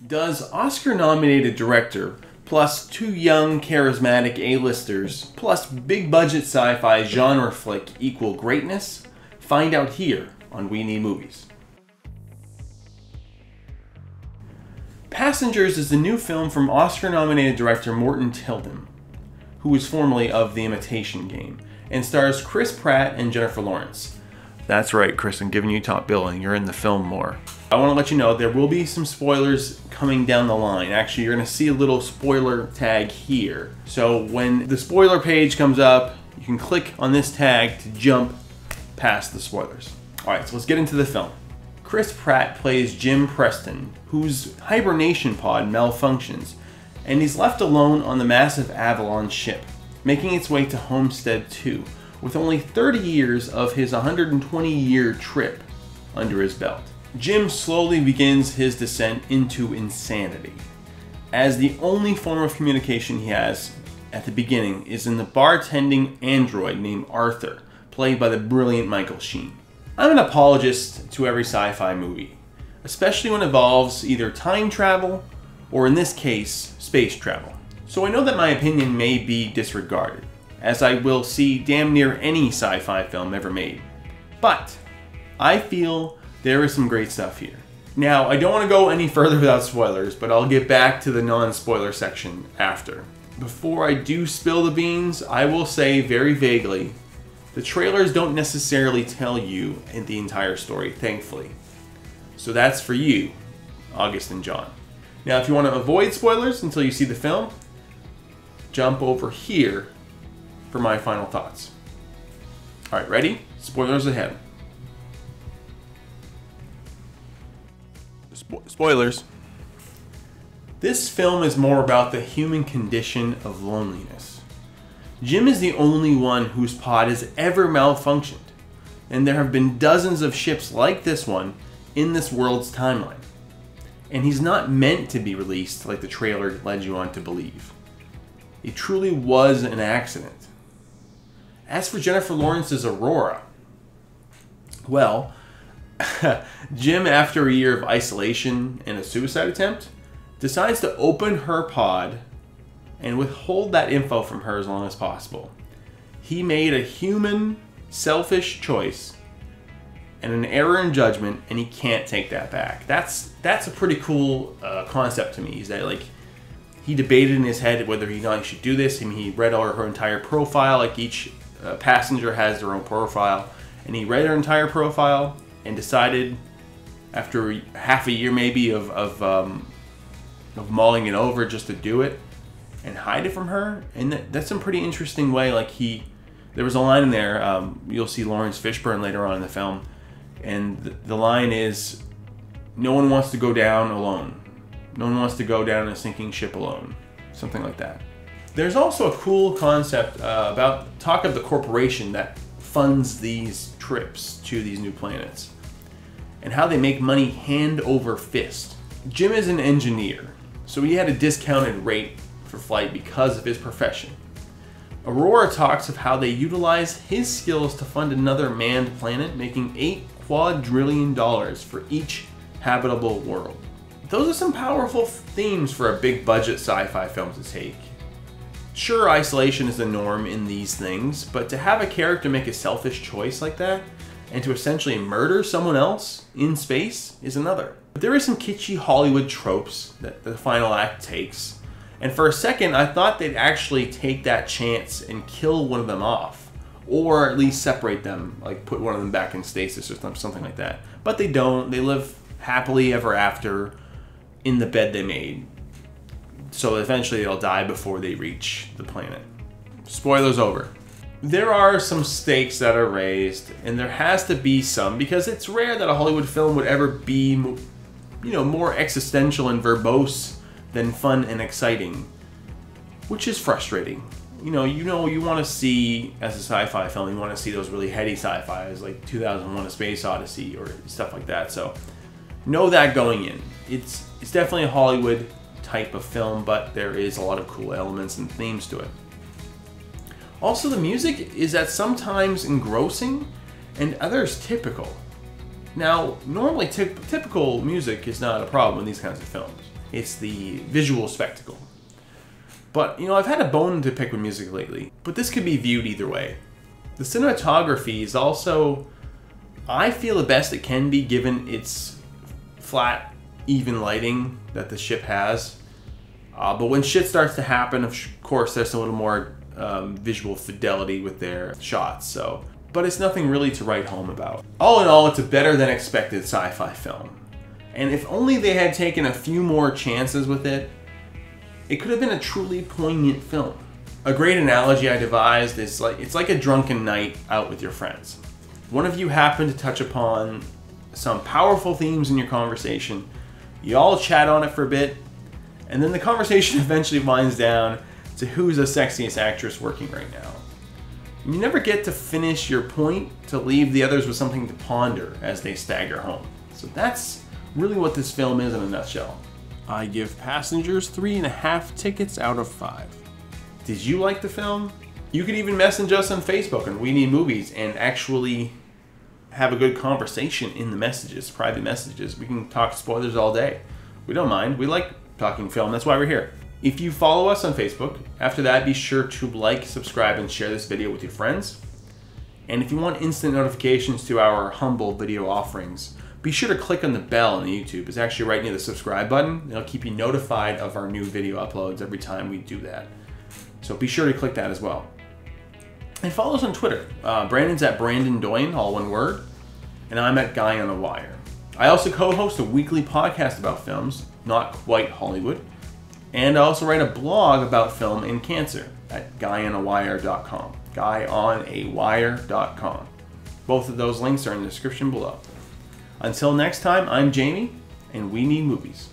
Does Oscar-nominated director, plus two young, charismatic A-listers, plus big-budget sci-fi genre flick equal greatness? Find out here on We Need Movies. Passengers is the new film from Oscar-nominated director Morten Tyldum, who was formerly of The Imitation Game, and stars Chris Pratt and Jennifer Lawrence. That's right, Chris, I'm giving you top billing. You're in the film more. I want to let you know there will be some spoilers coming down the line. Actually, you're going to see a little spoiler tag here. So when the spoiler page comes up, you can click on this tag to jump past the spoilers. Alright, so let's get into the film. Chris Pratt plays Jim Preston, whose hibernation pod malfunctions, and he's left alone on the massive Avalon ship, making its way to Homestead 2, with only 30 years of his 120-year trip under his belt. Jim slowly begins his descent into insanity, as the only form of communication he has at the beginning is in the bartending android named Arthur, played by the brilliant Michael Sheen. I'm an apologist to every sci-fi movie, especially when it involves either time travel or, in this case, space travel. So I know that my opinion may be disregarded, as I will see damn near any sci-fi film ever made. But I feel there is some great stuff here. Now, I don't want to go any further without spoilers, but I'll get back to the non-spoiler section after. Before I do spill the beans, I will say very vaguely, the trailers don't necessarily tell you the entire story, thankfully. So that's for you, August and John. Now, if you want to avoid spoilers until you see the film, jump over here for my final thoughts. Alright, ready? Spoilers ahead. Spoilers. This film is more about the human condition of loneliness. Jim is the only one whose pod has ever malfunctioned, and there have been dozens of ships like this one in this world's timeline. And he's not meant to be released like the trailer led you on to believe. It truly was an accident. As for Jennifer Lawrence's Aurora, well, Jim, after a year of isolation and a suicide attempt, decides to open her pod and withhold that info from her as long as possible. He made a human, selfish choice and an error in judgment, and he can't take that back. That's a pretty cool concept to me. Is that, like, he debated in his head whether he should do this. I mean, he read her entire profile. Like, each passenger has their own profile, and he read her entire profile and decided, after half a year maybe of mulling it over, just to do it and hide it from her. And that's a pretty interesting way. Like, there was a line in there, you'll see Laurence Fishburne later on in the film, and the line is, no one wants to go down alone. No one wants to go down a sinking ship alone. Something like that. There's also a cool concept about talk of the corporation that funds these trips to these new planets, and how they make money hand over fist. Jim is an engineer, so he had a discounted rate for flight because of his profession. Aurora talks of how they utilize his skills to fund another manned planet, making $8 quadrillion for each habitable world. Those are some powerful themes for a big budget sci-fi film to take. Sure, isolation is the norm in these things, but to have a character make a selfish choice like that, and to essentially murder someone else in space, is another. But there is some kitschy Hollywood tropes that the final act takes, and for a second I thought they'd actually take that chance and kill one of them off, or at least separate them, like put one of them back in stasis or something like that. But they don't. They live happily ever after in the bed they made. So eventually they'll die before they reach the planet. Spoilers over. There are some stakes that are raised, and there has to be some, because it's rare that a Hollywood film would ever be, more existential and verbose than fun and exciting, which is frustrating. You want to see, as a sci-fi film, you want to see those really heady sci-fis like 2001: A Space Odyssey or stuff like that. So know that going in. It's definitely a Hollywood type of film, but there is a lot of cool elements and themes to it. Also, the music is at sometimes engrossing and others typical. Now, normally typical music is not a problem in these kinds of films. It's the visual spectacle. But, you know, I've had a bone to pick with music lately, but this could be viewed either way. The cinematography is also, I feel, the best it can be given its flat, even lighting that the ship has. But when shit starts to happen, of course, there's a little more visual fidelity with their shots. But it's nothing really to write home about. All in all, it's a better than expected sci-fi film. And if only they had taken a few more chances with it, it could have been a truly poignant film. A great analogy I devised is it's like a drunken night out with your friends. One of you happen to touch upon some powerful themes in your conversation. You all chat on it for a bit, and then the conversation eventually winds down to who's the sexiest actress working right now. And you never get to finish your point to leave the others with something to ponder as they stagger home. So that's really what this film is in a nutshell. I give Passengers 3.5 tickets out of 5. Did you like the film? You could even message us on Facebook and We Need Movies and actually have a good conversation in the messages, private messages. We can talk spoilers all day. We don't mind. We like talking film. That's why we're here. If you follow us on Facebook, after that, be sure to like, subscribe, and share this video with your friends. And if you want instant notifications to our humble video offerings, be sure to click on the bell on YouTube. It's actually right near the subscribe button. It'll keep you notified of our new video uploads every time we do that. So be sure to click that as well. And follow us on Twitter. Brandon's at Brandon Doyen, all one word. And I'm at GuyOnAWire. I also co-host a weekly podcast about films, Not Quite Hollywood. And I also write a blog about film and cancer at GuyOnAWire.com. GuyOnAWire.com. Both of those links are in the description below. Until next time, I'm Jamie, and we need movies.